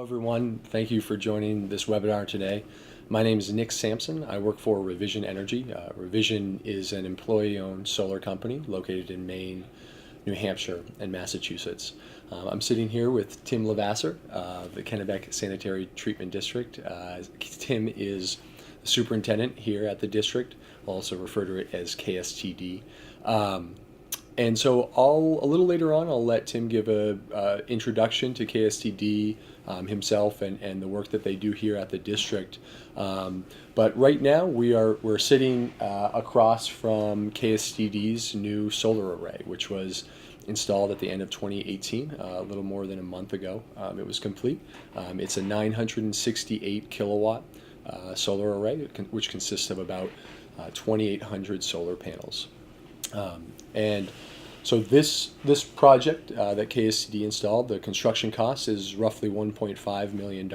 Hello, everyone. Thank you for joining this webinar today. My name is Nick Sampson. I work for Revision Energy. Revision is an employee-owned solar company located in Maine, New Hampshire, and Massachusetts. I'm sitting here with Tim Lavasser of the Kennebec Sanitary Treatment District. Tim is the superintendent here at the district. I'll also refer to it as KSTD. And so a little later on, I'll let Tim give a introduction to KSTD himself and the work that they do here at the district. But right now we're sitting across from KSTD's new solar array, which was installed at the end of 2018, a little more than a month ago. It was complete. It's a 968 kilowatt solar array, which consists of about 2,800 solar panels. And so this project that KSTD installed, the construction cost is roughly $1.5 million,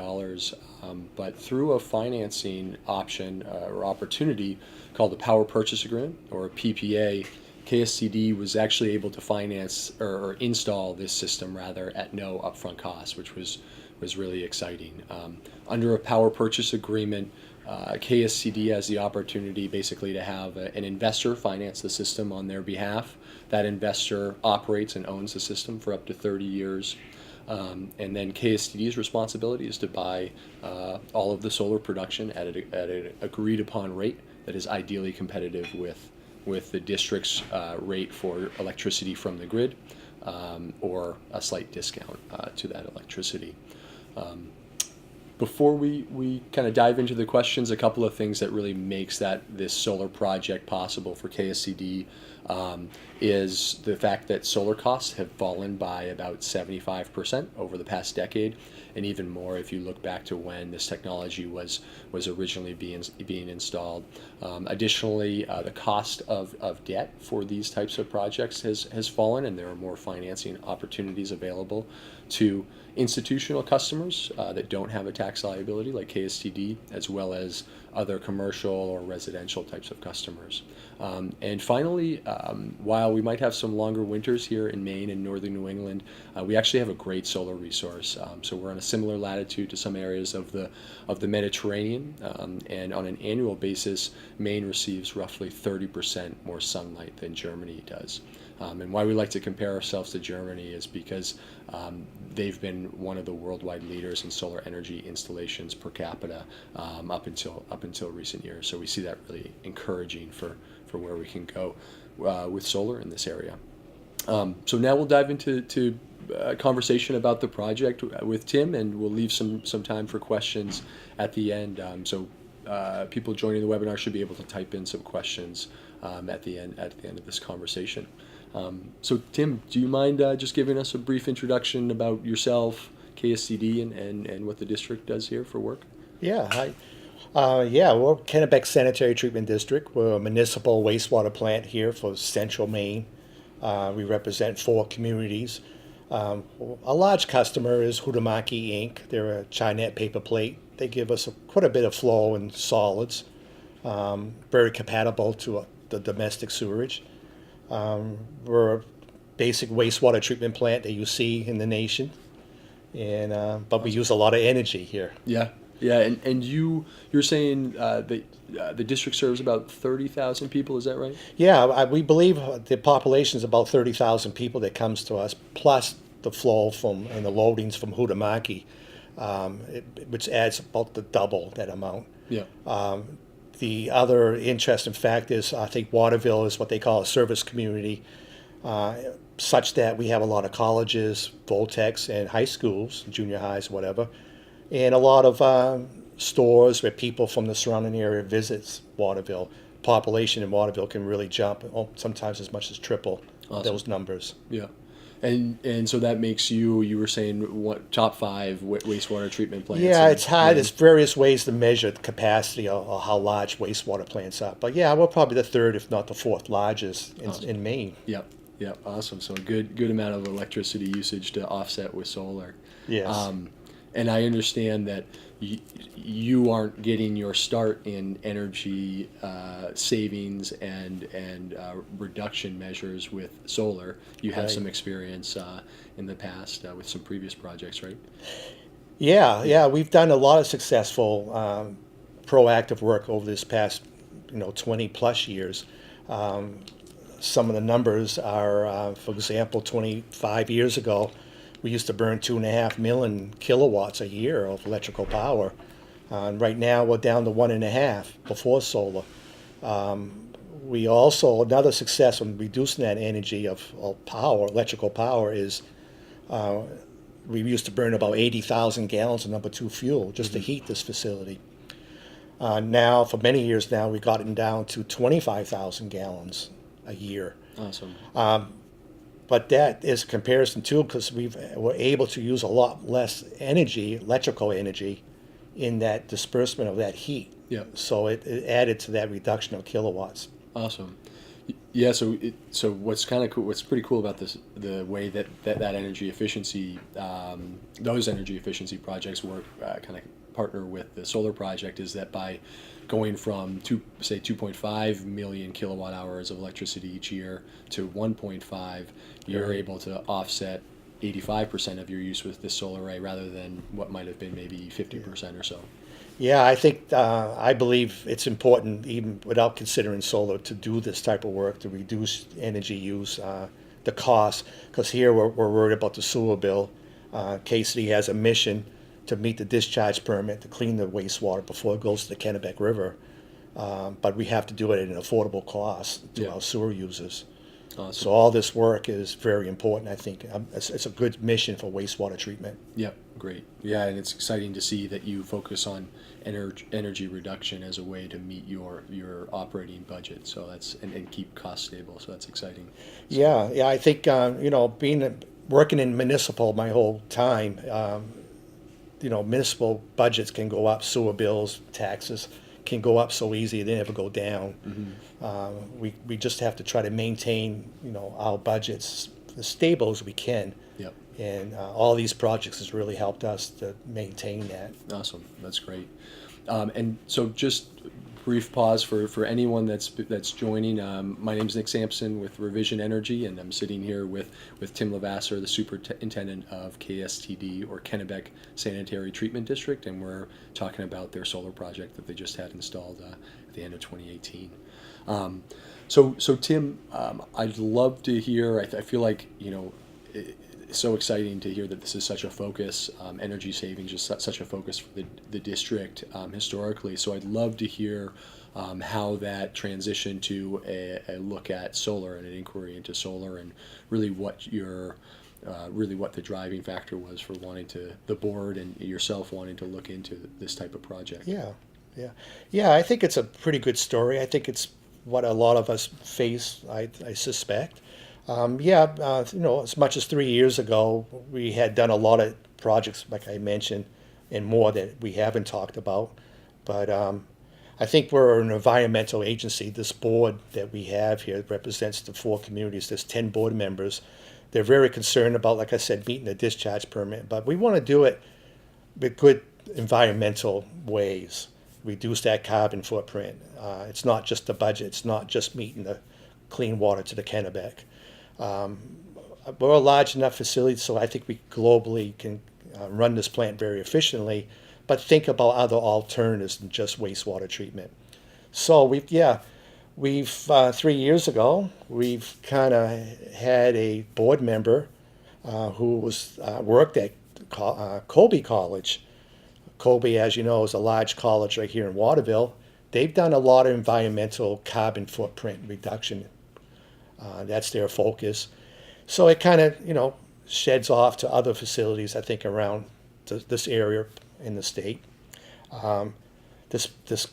but through a financing option or opportunity called the Power Purchase Agreement, or a PPA, KSTD was actually able to finance or install this system rather at no upfront cost, which was really exciting. Under a Power Purchase Agreement, KSTD has the opportunity basically to have an investor finance the system on their behalf. That investor operates and owns the system for up to 30 years. And then KSTD's responsibility is to buy all of the solar production at an agreed upon rate that is ideally competitive with the district's rate for electricity from the grid, or a slight discount to that electricity. Before we kind of dive into the questions, a couple of things that really makes this solar project possible for KSTD is the fact that solar costs have fallen by about 75% over the past decade, and even more if you look back to when this technology was originally being installed. Additionally, the cost of debt for these types of projects has fallen, and there are more financing opportunities available to institutional customers that don't have a tax liability like KSTD, as well as other commercial or residential types of customers. And finally, while we might have some longer winters here in Maine and northern New England, we actually have a great solar resource. So we're on a similar latitude to some areas of the Mediterranean, and on an annual basis, Maine receives roughly 30% more sunlight than Germany does. And why we like to compare ourselves to Germany is because they've been one of the worldwide leaders in solar energy installations per capita up until recent years. So we see that really encouraging for where we can go with solar in this area. So now we'll dive into a conversation about the project with Tim, and we'll leave some time for questions at the end. So people joining the webinar should be able to type in some questions at the end of this conversation. So Tim, do you mind just giving us a brief introduction about yourself, KSTD, and what the district does here for work? Yeah, hi. We're Kennebec Sanitary Treatment District. We're a municipal wastewater plant here for central Maine. We represent 4 communities. A large customer is Huhtamaki Inc. They're a Chinette paper plate. They give us quite a bit of flow and solids, very compatible to the domestic sewerage. We're a basic wastewater treatment plant that you see in the nation, and but we use a lot of energy here. Yeah, and you're saying that the district serves about 30,000 people. Is that right? Yeah, we believe the population is about 30,000 people that comes to us, plus the flow and the loadings from Huhtamaki, which adds about the double that amount. Yeah. The other interesting fact is I think Waterville is what they call a service community, such that we have a lot of colleges, Voltex, and high schools, junior highs, whatever, and a lot of stores where people from the surrounding area visits Waterville. Population in Waterville can really jump, sometimes as much as triple those numbers. Yeah. And so that makes you were saying, what, top 5 wastewater treatment plants? Yeah, it's hard. There's various ways to measure the capacity or how large wastewater plants are. But yeah, we're probably the 3rd, if not the 4th largest in Maine. Yep, awesome. So a good amount of electricity usage to offset with solar. Yes. And I understand that you aren't getting your start in energy savings and reduction measures with solar. You have some experience in the past with some previous projects, right? Yeah, we've done a lot of successful proactive work over this past, 20 plus years. Some of the numbers are, for example, 25 years ago, we used to burn 2.5 million kilowatts a year of electrical power. And right now, we're down to 1.5 before solar. We also, another success in reducing that energy of power, electrical power, is we used to burn about 80,000 gallons of number two fuel just to heat this facility. Now, for many years now, we've gotten down to 25,000 gallons a year. Awesome. But that is a comparison too, because we're able to use a lot less energy, electrical energy, in that disbursement of that heat. Yeah. So it added to that reduction of kilowatts. Awesome. Yeah. So what's kind of cool, what's pretty cool about this, the way that energy efficiency, those energy efficiency projects work, kind of partner with the solar project, is that by going from 2.5 million kilowatt hours of electricity each year to 1.5, you're able to offset 85% of your use with this solar array rather than what might have been maybe 50% or so. Yeah, I believe it's important, even without considering solar, to do this type of work to reduce energy use, the cost. Because here we're worried about the sewer bill. KSTD has a mission to meet the discharge permit to clean the wastewater before it goes to the Kennebec River. But we have to do it at an affordable cost to our sewer users. Awesome. So all this work is very important, I think. It's a good mission for wastewater treatment. Yep, great. Yeah, and it's exciting to see that you focus on energy reduction as a way to meet your operating budget. So and keep costs stable. So that's exciting. So, Yeah, I think working in municipal my whole time, municipal budgets can go up, sewer bills, taxes can go up so easy, they never go down. We just have to try to maintain, our budgets as stable as we can. Yep. And all these projects has really helped us to maintain that. Awesome. That's great. And so just brief pause for anyone that's joining. My name is Nick Sampson with Revision Energy, and I'm sitting here with Tim Lavasser, the superintendent of KSTD, or Kennebec Sanitary Treatment District, and we're talking about their solar project that they just had installed at the end of 2018. So Tim, I'd love to hear. I feel like it's so exciting to hear that this is such a focus. Energy savings is such a focus for the district historically. So I'd love to hear how that transitioned to a look at solar and an inquiry into solar, and really what the driving factor was for the board and yourself wanting to look into this type of project. Yeah. I think it's a pretty good story. I think it's what a lot of us face, I suspect. As much as 3 years ago, we had done a lot of projects, like I mentioned, and more that we haven't talked about. But I think we're an environmental agency. This board that we have here represents the 4 communities. There's 10 board members. They're very concerned about, like I said, meeting the discharge permit. But we want to do it with good environmental ways, reduce that carbon footprint. It's not just the budget. It's not just meeting the clean water to the Kennebec. We're a large enough facility, so I think we globally can run this plant very efficiently, but think about other alternatives than just wastewater treatment. So we've 3 years ago, we've kind of had a board member who was worked at Colby College. Colby, as you know, is a large college right here in Waterville. They've done a lot of environmental carbon footprint reduction. That's their focus. So it kind of, sheds off to other facilities, I think, around this area in the state. This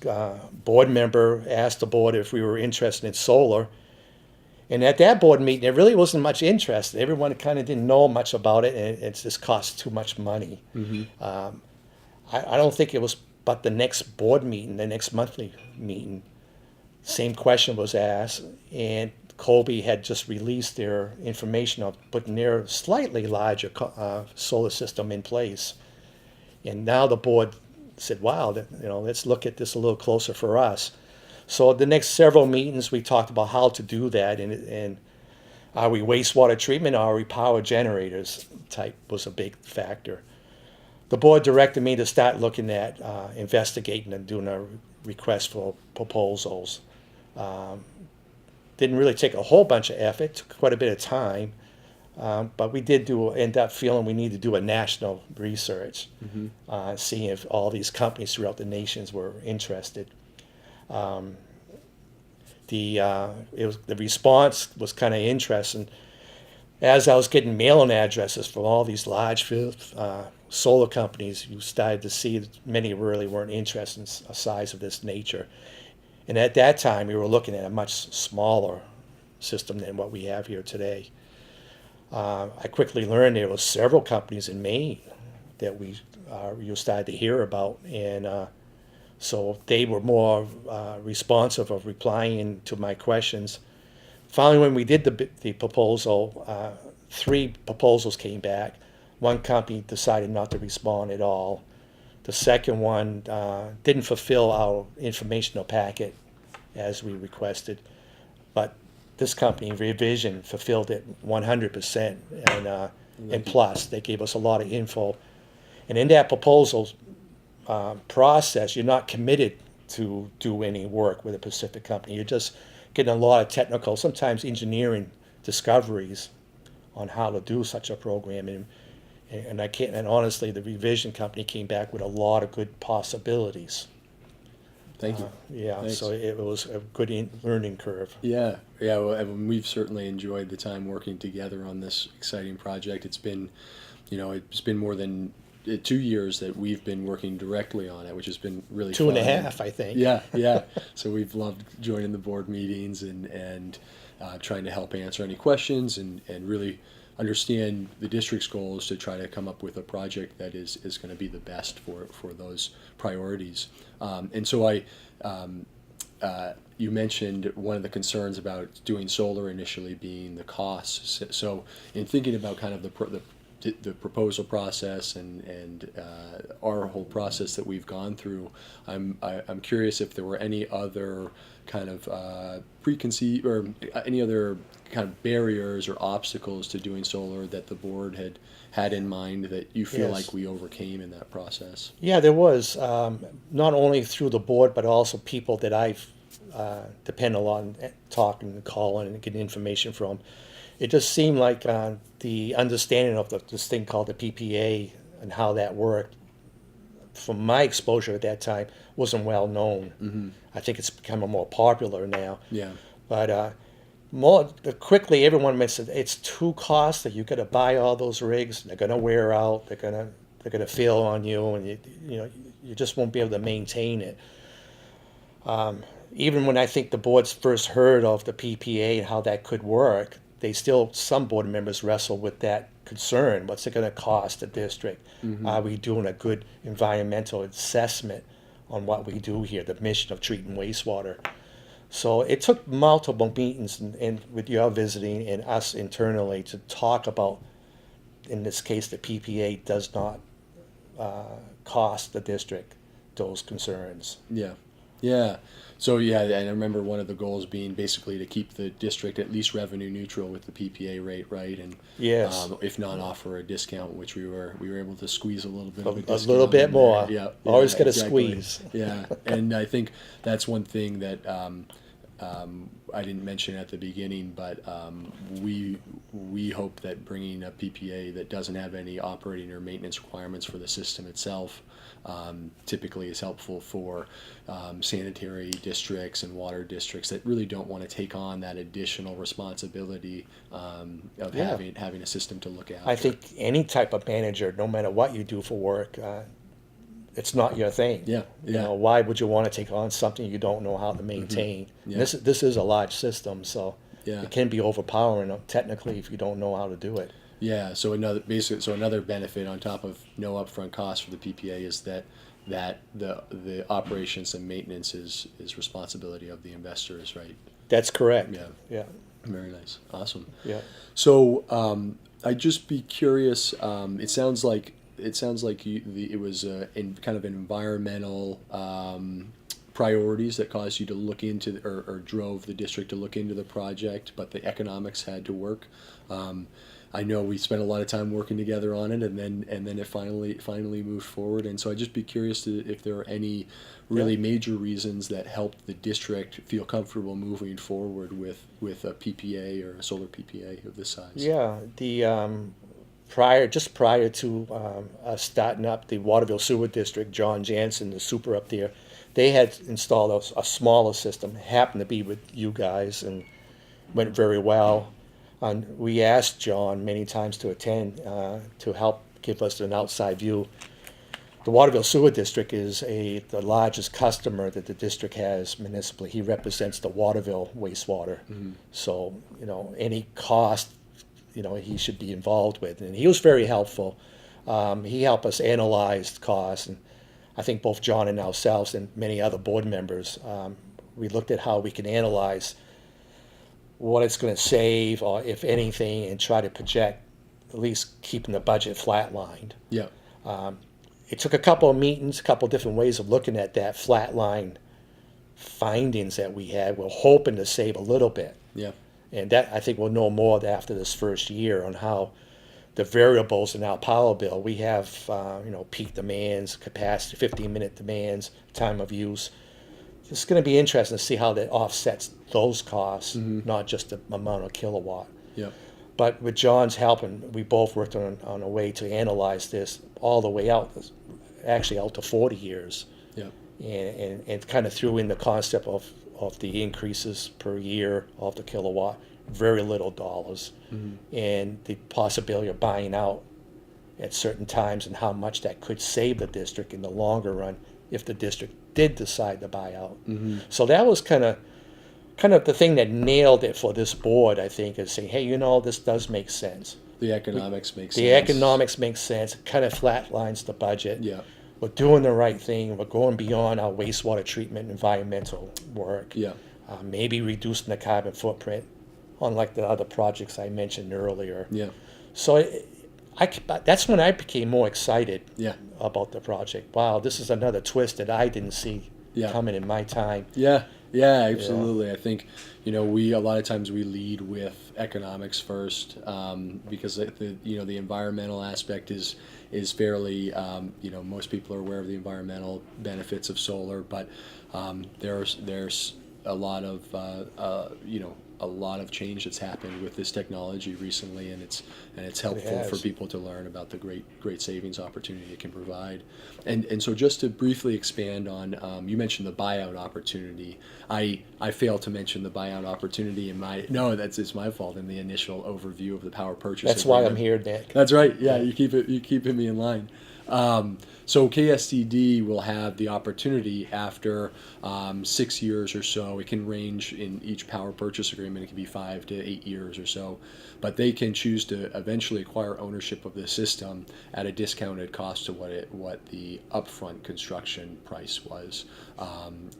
board member asked the board if we were interested in solar. And at that board meeting, there really wasn't much interest. Everyone kind of didn't know much about it, and it just cost too much money. I don't think it was, but the next board meeting, the next monthly meeting, same question was asked, and Colby had just released their information of putting their slightly larger solar system in place. And now the board said, wow, let's look at this a little closer for us. So the next several meetings, we talked about how to do that, and are we wastewater treatment or are we power generators type was a big factor. the board directed me to start looking at investigating and doing a request for proposals. Didn't really take a whole bunch of effort, took quite a bit of time, but we did end up feeling we needed to do a national research, seeing if all these companies throughout the nations were interested. The response was kind of interesting. As I was getting mailing addresses from all these large solar companies, you started to see that many really weren't interested in a size of this nature. And at that time, we were looking at a much smaller system than what we have here today. I quickly learned there were several companies in Maine that you started to hear about, and so they were more responsive of replying to my questions. Finally, when we did the proposal, 3 proposals came back. One company decided not to respond at all. The second one didn't fulfill our informational packet as we requested, but this company, Revision, fulfilled it 100%, and plus, they gave us a lot of info. And in that proposal process, you're not committed to do any work with a Pacific company. You're just getting a lot of technical, sometimes engineering discoveries on how to do such a program. And honestly, the Revision company came back with a lot of good possibilities. Thank you. Yeah, Thanks. so it was a good learning curve. Yeah. Well, and we've certainly enjoyed the time working together on this exciting project. It's been more than 2 years that we've been working directly on it, which has been really Two fun. and a half, I think. Yeah. So we've loved joining the board meetings and trying to help answer any questions and really understand the district's goals to try to come up with a project that is going to be the best for those priorities. And so you mentioned one of the concerns about doing solar initially being the costs. So in thinking about kind of the proposal process and our whole process that we've gone through, I'm curious if there were any other kind of preconceived or any other kind of barriers or obstacles to doing solar that the board had in mind that you feel Yes. like we overcame in that process. Yeah, there was, not only through the board, but also people that I've depend on talking and calling and getting information from. It just seemed like the understanding of this thing called the PPA and how that worked, from my exposure at that time, wasn't well known. I think it's becoming more popular now. Yeah. But more quickly, everyone mentioned it's too costly. You got to buy all those rigs. They're going to wear out. They're gonna fail on you, and you just won't be able to maintain it. Even when I think the boards first heard of the PPA and how that could work, some board members wrestle with that concern. What's it going to cost the district? Are we doing a good environmental assessment on what we do here, the mission of treating wastewater? So it took multiple meetings and with your visiting and us internally to talk about, in this case, the PPA does not cost the district those concerns. Yeah. So and I remember one of the goals being basically to keep the district at least revenue neutral with the PPA rate, right? And Yes. if not offer a discount, which we were able to squeeze a little bit of a A discount. little bit in more. there. Yeah. Always got to exactly. squeeze. Yeah, and I think that's one thing that I didn't mention at the beginning, but we hope that bringing a PPA that doesn't have any operating or maintenance requirements for the system itself typically is helpful for sanitary districts and water districts that really don't want to take on that additional responsibility of having a system to look after. I think any type of manager, no matter what you do for work, it's not your thing. Yeah. Why would you want to take on something you don't know how to maintain? Yeah. This is a large system, so Yeah. it can be overpowering technically if you don't know how to do it. Yeah, so another benefit on top of no upfront cost for the PPA is that the operations and maintenance is responsibility of the investors, right? That's correct. Yeah. Very nice, awesome. Yeah. So I'd just be curious. It sounds like it was in kind of environmental priorities that caused you to look into or drove the district to look into the project, but the economics had to work. I know we spent a lot of time working together on it, and then it finally moved forward. And so I'd just be curious if there are any really major reasons that helped the district feel comfortable moving forward with a PPA or a solar PPA of this size. Yeah, the prior to us starting up the Waterville Sewer District, John Jansen, the super up there, they had installed a smaller system. Happened to be with you guys and went very well. And we asked John many times to attend to help give us an outside view. The Waterville Sewer District is the largest customer that the district has municipally. He represents the Waterville wastewater. So, any cost, he should be involved with. And he was very helpful. He helped us analyze costs. And I think both John and ourselves and many other board members, we looked at how we can analyze what it's going to save, or if anything, and try to project, at least keeping the budget flatlined. Yeah. It took a couple of meetings, a couple of different ways of looking at that flatline findings that we had. We're hoping to save a little bit. Yeah. And that, I think we'll know more after this first year on how the variables in our power bill. We have, peak demands, capacity, 15-minute demands, time of use. It's going to be interesting to see how that offsets those costs, not just the amount of kilowatt. Yeah. But with John's help, and we both worked on a way to analyze this all the way out, actually out to 40 years. Yeah. And kind of threw in the concept of the increases per year of the kilowatt, very little dollars, and the possibility of buying out at certain times and how much that could save the district in the longer run if the district did decide to buy out. So that was kind of the thing that nailed it for this board, I think, is saying, hey, this does make sense. The economics makes sense. The economics make sense. It kind of flatlines the budget. Yeah. We're doing the right thing. We're going beyond our wastewater treatment environmental work. Yeah. Maybe reducing the carbon footprint, unlike the other projects I mentioned earlier. Yeah. So that's when I became more excited Yeah. about the project. Wow, this is another twist that I didn't see coming in my time. Yeah. Yeah, absolutely. I think, a lot of times we lead with economics first, because the environmental aspect is fairly, most people are aware of the environmental benefits of solar, but there's a lot of change that's happened with this technology recently, and it's helpful for people to learn about the great savings opportunity it can provide. And so just to briefly expand on, you mentioned the buyout opportunity. I failed to mention the buyout opportunity it's my fault in the initial overview of the power purchase That's agreement. why I'm here, Nick. That's right. Yeah, you keeping me in line. So KSTD will have the opportunity after 6 years or so. It can range in each power purchase agreement. It can be 5 to 8 years or so, but they can choose to eventually acquire ownership of the system at a discounted cost to what the upfront construction price was.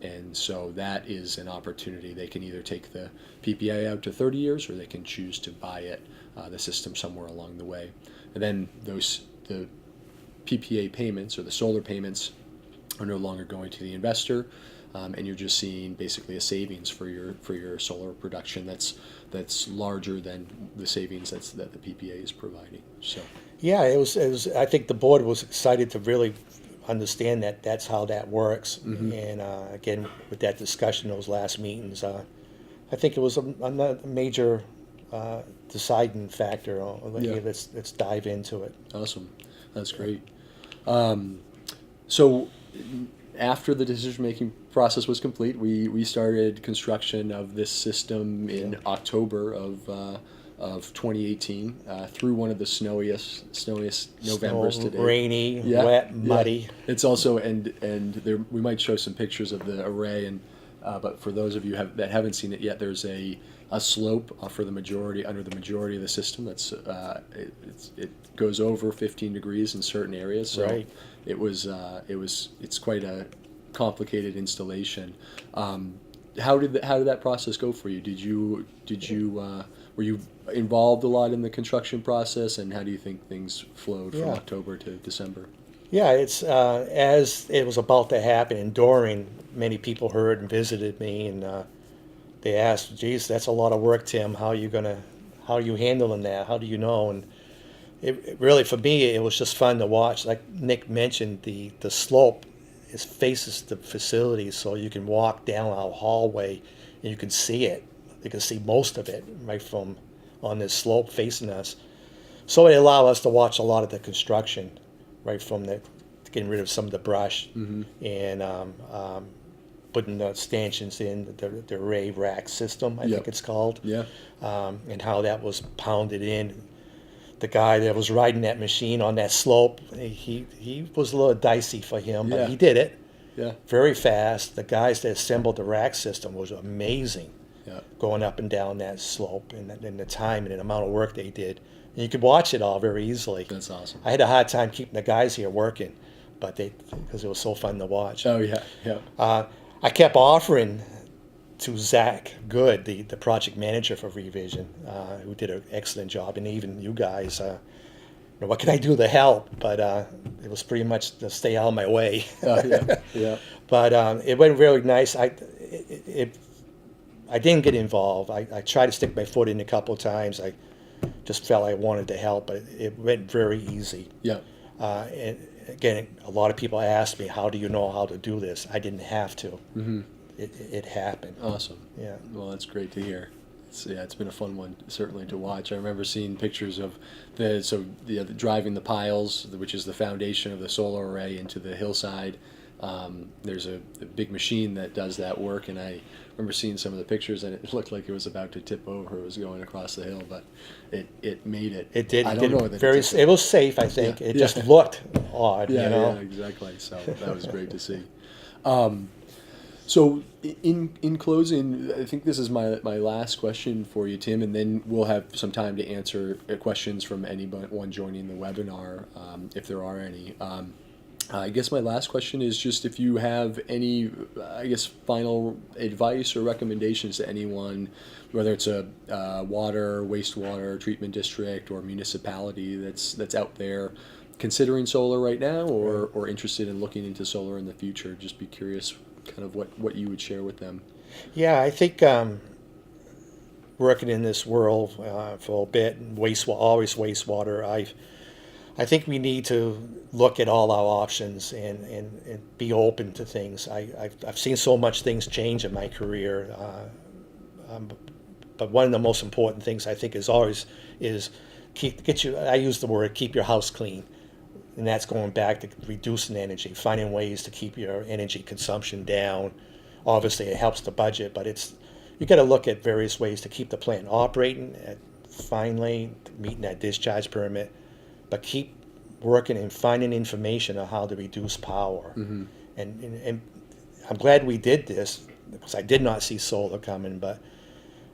And so that is an opportunity. They can either take the PPA out to 30 years, or they can choose to buy the system somewhere along the way. And then the PPA payments, or the solar payments, are no longer going to the investor, and you're just seeing basically a savings for your solar production that's larger than the savings that the PPA is providing. So yeah, it was. I think the board was excited to really understand that that's how that works. And again, with that discussion, those last meetings, I think it was a major deciding factor. Let's dive into it. Awesome. That's great. So after the decision-making process was complete, we started construction of this system in October of 2018, through one of the snowiest Novembers to date. Rainy, wet, muddy. It's also, and there, we might show some pictures of the array, but for those of you that haven't seen it yet, there's a slope under the majority of the system. That's it goes over 15 degrees in certain areas. So right. It's quite a complicated installation. How did that process go for you? Were you involved a lot in the construction process, and how do you think things flowed from October to December? Yeah, it's as it was about to happen, and during, many people heard and visited me, and they asked, "Geez, that's a lot of work, Tim. How are you gonna how are you handling that? How do you know? And it really, for me, it was just fun to watch. Like Nick mentioned, the slope is faces the facility, so you can walk down our hallway and you can see it. You can see most of it right from on this slope facing us. So it allowed us to watch a lot of the construction right from the getting rid of some of the brush and putting the stanchions in the array rack system, I think it's called, Yeah. and how that was pounded in. The guy that was riding that machine on that slope, he was a little dicey for him, but Yeah. he did it Yeah. very fast. The guys that assembled the rack system was amazing, Yeah. going up and down that slope, and the time and the amount of work they did. And you could watch it all very easily. That's awesome. I had a hard time keeping the guys here working, but because it was so fun to watch. Oh yeah. Yeah. I kept offering to Zach Good, the project manager for Revision, who did an excellent job, and even you guys, what can I do to help? But it was pretty much to stay out of my way. Yeah. Yeah. But it went really nice. I didn't get involved. I tried to stick my foot in a couple of times. I just felt I wanted to help, but it went very easy. Yeah. And again, a lot of people ask me, how do you know how to do this? I didn't have to. It happened. Awesome. Yeah. Well, that's great to hear. It's been a fun one certainly to watch. I remember seeing pictures of the driving the piles, which is the foundation of the solar array, into the hillside. There's a big machine that does that work, and I remember seeing some of the pictures, and it looked like it was about to tip over. It was going across the hill, but it made it. It did. I It don't did know that very. It was safe, I think. Yeah. It Yeah. just looked odd, Yeah, you know. yeah, exactly. So that was great to see. So in closing, I think this is my last question for you, Tim, and then we'll have some time to answer questions from anyone joining the webinar, if there are any. I guess my last question is just if you have any, final advice or recommendations to anyone, whether it's a water, wastewater treatment district or municipality that's out there considering solar right now, or interested in looking into solar in the future. Just be curious kind of what you would share with them. Yeah, I think working in this world for a bit, always wastewater, I think we need to look at all our options and be open to things. I've seen so much things change in my career, but one of the most important things I think is always I use the word keep your house clean, and that's going back to reducing energy, finding ways to keep your energy consumption down. Obviously, it helps the budget, but you got to look at various ways to keep the plant operating finally, meeting that discharge permit, but keep working and finding information on how to reduce power. And I'm glad we did this, because I did not see solar coming, but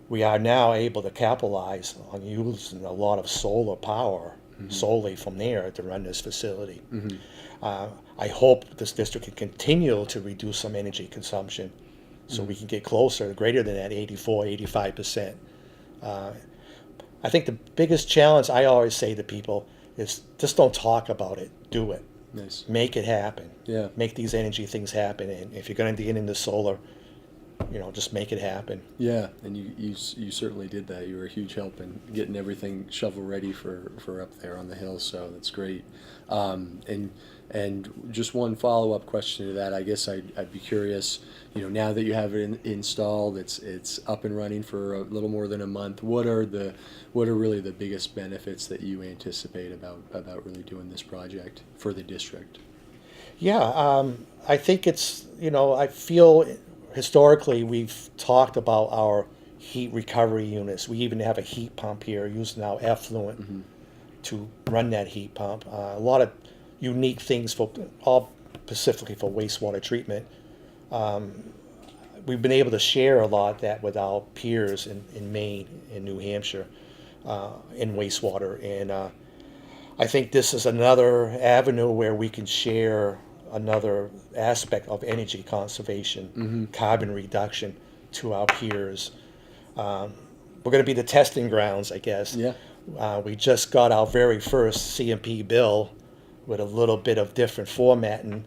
we are now able to capitalize on using a lot of solar power solely from there to run this facility. I hope this district can continue to reduce some energy consumption so we can get closer, greater than that 85%. I think the biggest challenge I always say to people is just don't talk about it, do it. Nice. Make it happen. Yeah. Make these energy things happen. And if you're going to get into solar, just make it happen. Yeah, and you certainly did that. You were a huge help in getting everything shovel ready for up there on the hill. So that's great. And just one follow-up question to that, I guess I'd be curious. Now that you have it installed, it's up and running for a little more than a month. What are really the biggest benefits that you anticipate about really doing this project for the district? Yeah, I think it's I feel historically we've talked about our heat recovery units. We even have a heat pump here using our effluent to run that heat pump. A lot of unique things all specifically for wastewater treatment. We've been able to share a lot of that with our peers in Maine and New Hampshire in wastewater. And I think this is another avenue where we can share another aspect of energy conservation, carbon reduction to our peers. We're going to be the testing grounds, I guess. Yeah. We just got our very first CMP bill with a little bit of different formatting,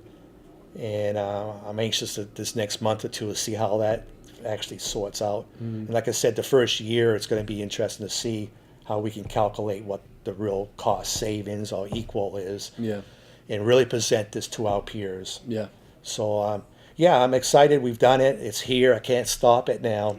and I'm anxious this next month or two to see how that actually sorts out. And like I said, the first year it's going to be interesting to see how we can calculate what the real cost savings or equal is, Yeah. and really present this to our peers. Yeah. So, yeah, I'm excited. We've done it. It's here. I can't stop it now.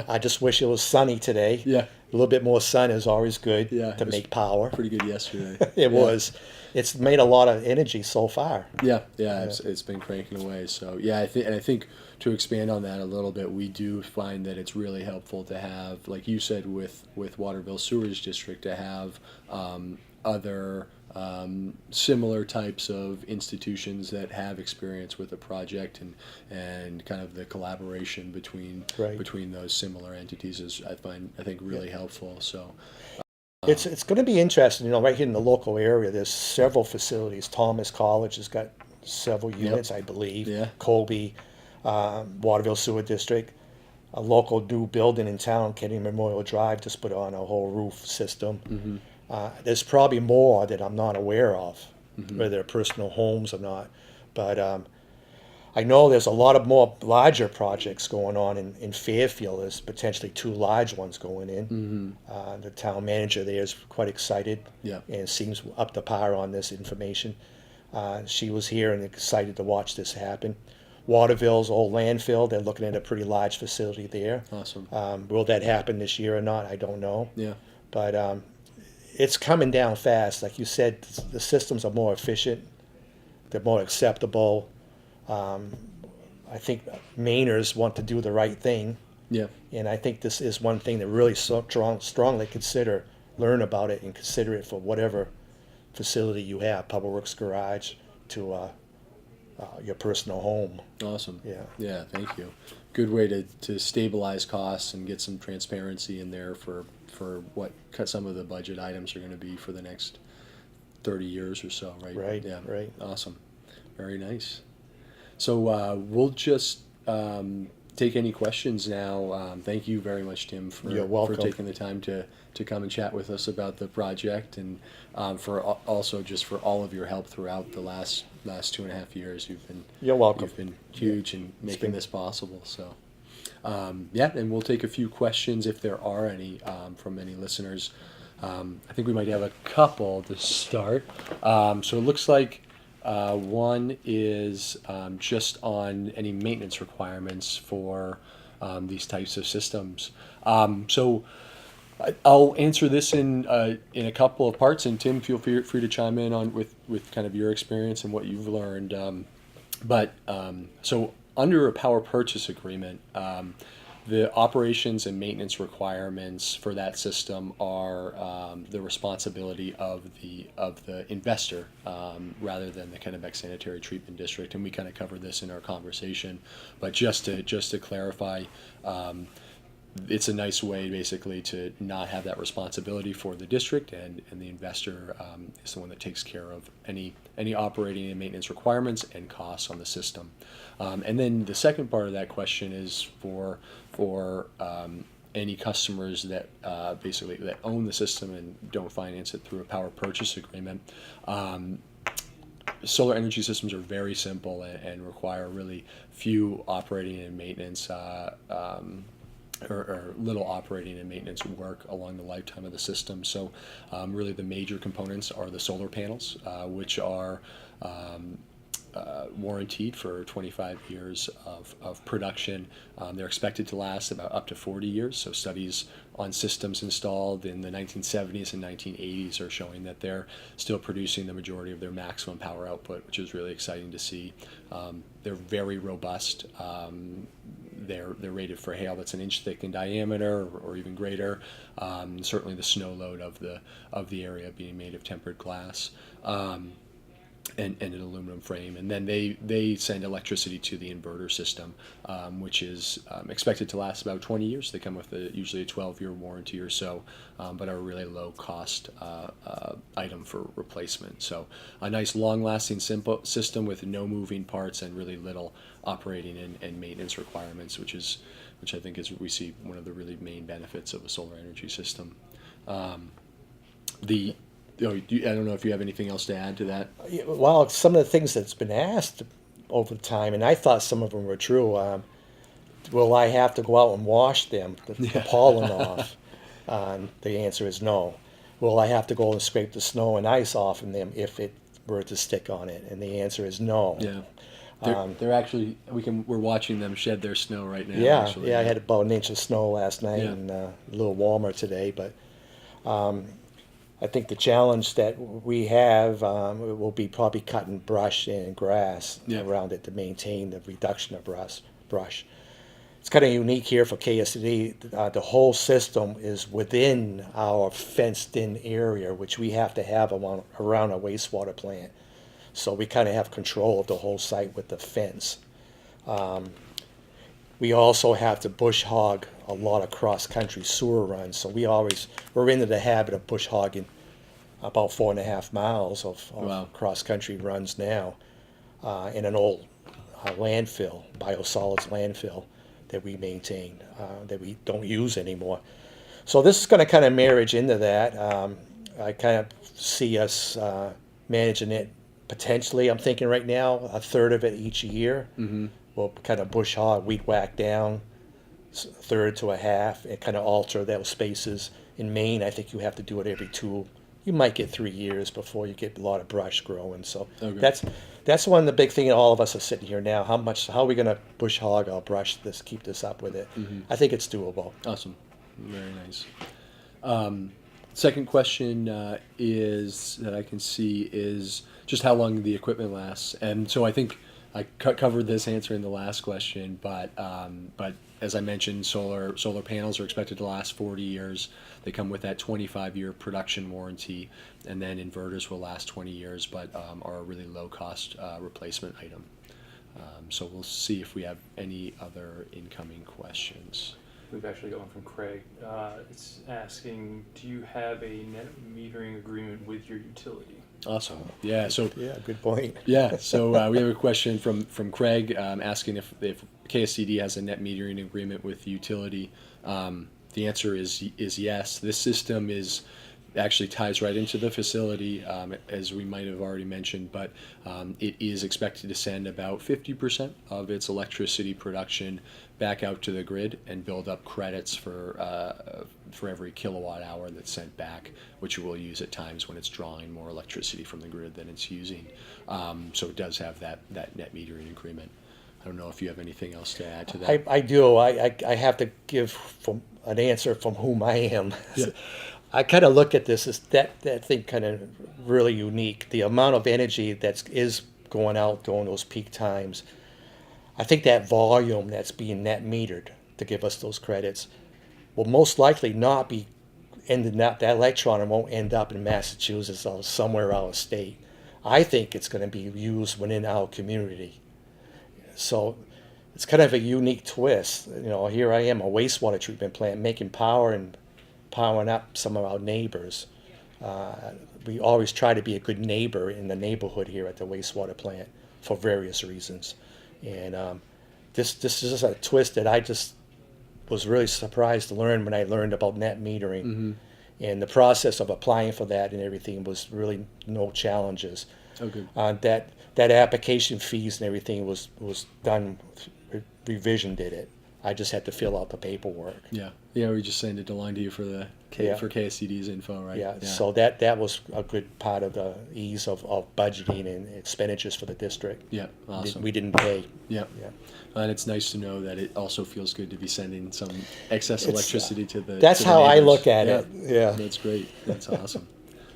I just wish it was sunny today. Yeah. A little bit more sun is always good Yeah. to It was make power. pretty good yesterday. It Yeah. was. It's made a lot of energy so far. Yeah, yeah, it's been cranking away. So yeah, I think to expand on that a little bit, we do find that it's really helpful to have, like you said, with Waterville Sewerage District, to have other similar types of institutions that have experience with a project, and kind of the collaboration Right. between those similar entities is, I think really helpful. So It's going to be interesting, right here in the local area. There's several facilities. Thomas College has got several units, I believe. Yeah. Colby, Waterville Sewer District, a local new building in town, Kennedy Memorial Drive, just put on a whole roof system. There's probably more that I'm not aware of, whether they're personal homes or not. But I know there's a lot of more larger projects going on in Fairfield. There's potentially 2 large ones going in. The town manager there is quite excited, Yeah. and seems up to par on this information. She was here and excited to watch this happen. Waterville's old landfill, they're looking at a pretty large facility there. Awesome. Will that happen this year or not? I don't know. Yeah. But it's coming down fast. Like you said, the systems are more efficient. They're more acceptable. I think Mainers want to do the right thing, Yeah. and I think this is one thing that really strongly learn about it, and consider it for whatever facility you have, public works garage to your personal home. Awesome. Yeah. Yeah, thank you. Good way to stabilize costs and get some transparency in there for what some of the budget items are going to be for the next 30 years or so, right? Right, Yeah. right. Awesome. Very nice. So we'll just take any questions now. Thank you very much, Tim, You're for welcome. taking the time to come and chat with us about the project, and also just for all of your help throughout the last 2.5 years. You're welcome. You've been huge in making been- this possible. So yeah, and we'll take a few questions if there are any from any listeners. I think we might have a couple to start. So it looks like one is just on any maintenance requirements for these types of systems. So I'll answer this in a couple of parts, and Tim, feel free to chime in on with kind of your experience and what you've learned. So under a power purchase agreement, the operations and maintenance requirements for that system are the responsibility of the investor, rather than the Kennebec Sanitary Treatment District, and we kind of covered this in our conversation. But just to clarify, it's a nice way basically to not have that responsibility for the district, and the investor is the one that takes care of any operating and maintenance requirements and costs on the system. And then the second part of that question is for any customers that basically that own the system and don't finance it through a power purchase agreement. Solar energy systems are very simple and require really few operating and maintenance or little operating and maintenance work along the lifetime of the system. So really the major components are the solar panels, which are warranted for 25 years of production. They're expected to last about up to 40 years. So studies on systems installed in the 1970s and 1980s are showing that they're still producing the majority of their maximum power output, which is really exciting to see. They're very robust. They're rated for hail that's an inch thick in diameter or even greater. Certainly the snow load of the area being made of tempered glass. And an aluminum frame, and then they send electricity to the inverter system, which is expected to last about 20 years. They come with usually a 12-year warranty or so, but are a really low cost item for replacement. So a nice long-lasting simple system with no moving parts and really little operating and maintenance requirements, which I think is we see one of the really main benefits of a solar energy system. I don't know if you have anything else to add to that. Well, some of the things that's been asked over time, and I thought some of them were true. Will I have to go out and wash them, the pollen off? The answer is no. Will I have to go and scrape the snow and ice off of them if it were to stick on it? And the answer is no. Yeah. They're actually we're watching them shed their snow right now. Yeah, Actually, yeah, I had about an inch of snow last night Yeah. and a little warmer today, but I think the challenge that we have will be probably cutting brush and grass Yeah. around it to maintain the reduction of brush. It's kind of unique here for KSTD. The whole system is within our fenced-in area, which we have to have around a wastewater plant. So we kind of have control of the whole site with the fence. We also have to bush hog a lot of cross-country sewer runs. So we're into the habit of bush hogging about 4.5 miles of Wow. cross-country runs now in an old landfill, biosolids landfill that we maintain, that we don't use anymore. So this is going to kind of marriage into that. I kind of see us managing it potentially. I'm thinking right now a third of it each year. Mm-hmm. We'll kind of bush hog, weed whack down a third to a half, and kind of alter those spaces. In Maine, I think you have to do it every you might get 3 years before you get a lot of brush growing. So Okay. that's one of the big things all of us are sitting here now. How are we going to bush hog or brush this, keep this up with it? Mm-hmm. I think it's doable. Awesome. Very nice. Second question is that I can see is just how long the equipment lasts. And so I think I covered this answer in the last question, but as I mentioned, solar panels are expected to last 40 years. They come with that 25-year production warranty, and then inverters will last 20 years, but are a really low-cost replacement item. So we'll see if we have any other incoming questions. We've actually got one from Craig. It's asking, do you have a net metering agreement with your utility? Awesome. Yeah. So Yeah, good point. yeah. So we have a question from Craig asking if KSTD has a net metering agreement with the utility. The answer is yes. This system actually ties right into the facility, as we might have already mentioned, but it is expected to send about 50% of its electricity production back out to the grid and build up credits for every kilowatt hour that's sent back, which it will use at times when it's drawing more electricity from the grid than it's using. So it does have that net metering agreement. I don't know if you have anything else to add to that. I do. I have to give an answer from whom I am. Yeah. I kind of look at this as that thing kind of really unique. The amount of energy that is going out during those peak times. I think that volume that's being net metered to give us those credits will most likely not be ending up, that electron won't end up in Massachusetts or somewhere out of state. I think it's going to be used within our community. So it's kind of a unique twist. Here I am, a wastewater treatment plant, making power and powering up some of our neighbors. We always try to be a good neighbor in the neighborhood here at the wastewater plant for various reasons. And this is just a twist that I just was really surprised to learn when I learned about net metering. Mm-hmm. And the process of applying for that and everything was really no challenges. Oh, good. That application fees and everything was done, revision did it. I just had to fill out the paperwork. Yeah. Yeah, we just sent it along to you for the Yeah. for KSTD's info, right? Yeah, so that was a good part of the ease of budgeting and expenditures for the district. Yeah, awesome. We didn't pay. Yeah. Yeah. And it's nice to know that it also feels good to be sending some excess It's, electricity to the That's to the how I neighbors. look at Yeah. it. Yeah. That's great. That's awesome.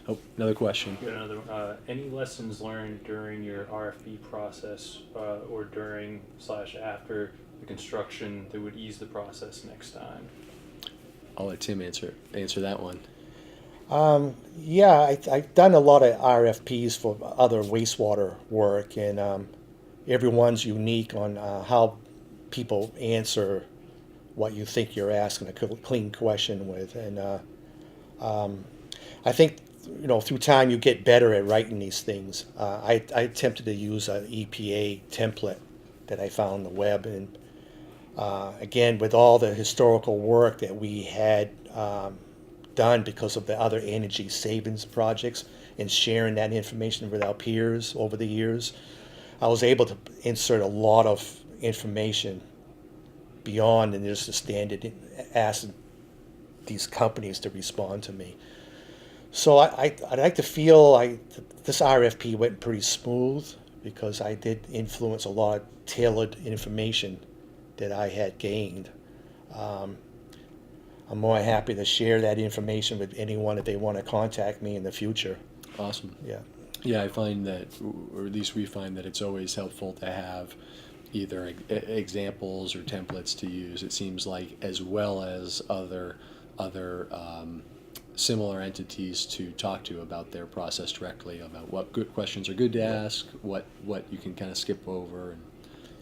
Oh, another question. Got another. Any lessons learned during your RFP process or during/after the construction that would ease the process next time? I'll let Tim answer that one. Yeah, I've done a lot of RFPs for other wastewater work, and everyone's unique on how people answer what you think you're asking a clean question with. And I think through time you get better at writing these things. I attempted to use an EPA template that I found on the web, and again, with all the historical work that we had done because of the other energy savings projects and sharing that information with our peers over the years, I was able to insert a lot of information beyond and just the standard acid these companies to respond to me. So I'd like to feel this RFP went pretty smooth because I did influence a lot of tailored information that I had gained. Um, I'm more happy to share that information with anyone if they want to contact me in the future. Awesome. Yeah. Yeah, I find that, or at least we find that it's always helpful to have either examples or templates to use. It seems like, as well as other similar entities to talk to about their process directly, about what good questions are good to ask, what you can kind of skip over, and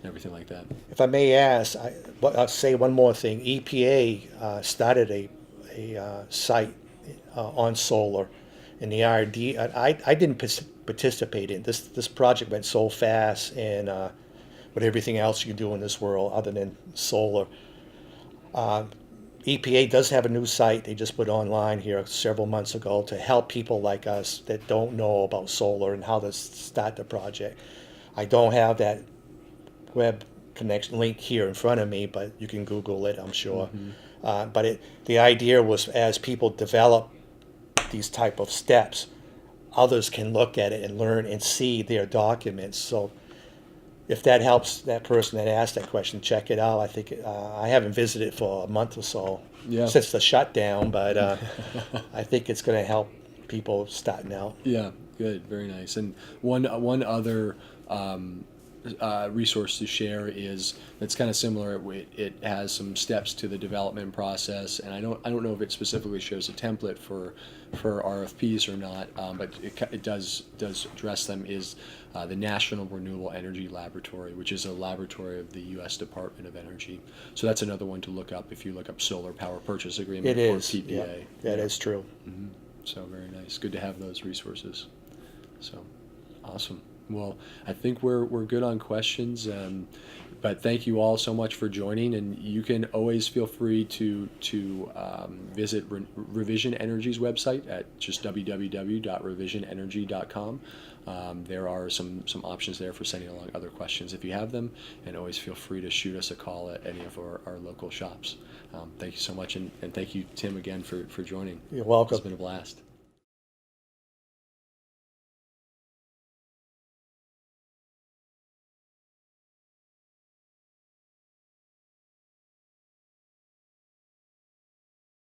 everything like that. If I may ask, I'll say one more thing. EPA started a site on solar, and the RD. I didn't participate in this. This project went so fast, and with everything else you do in this world other than solar. EPA does have a new site they just put online here several months ago to help people like us that don't know about solar and how to start the project. I don't have that web connection link here in front of me, but you can Google it, I'm sure. But the idea was, as people develop these type of steps, others can look at it and learn and see their documents. So if that helps that person that asked that question, check it out. I think I haven't visited for a month or so since the shutdown, but I think it's going to help people starting out. Yeah, good, very nice. And one other resource to share is that's kind of similar. It has some steps to the development process, and I don't know if it specifically shows a template for RFPs or not, but it does address them. Is the National Renewable Energy Laboratory, which is a laboratory of the U.S. Department of Energy. So that's another one to look up if you look up Solar Power Purchase Agreement It is. or PPA. Yeah, that is true. Mm-hmm. So very nice. Good to have those resources. So awesome. Well, I think we're good on questions, but thank you all so much for joining. And you can always feel free to visit Revision Energy's website at just www.revisionenergy.com. There are some options there for sending along other questions if you have them, and always feel free to shoot us a call at any of our local shops. Thank you so much, and thank you, Tim, again for joining. You're welcome. It's been a blast.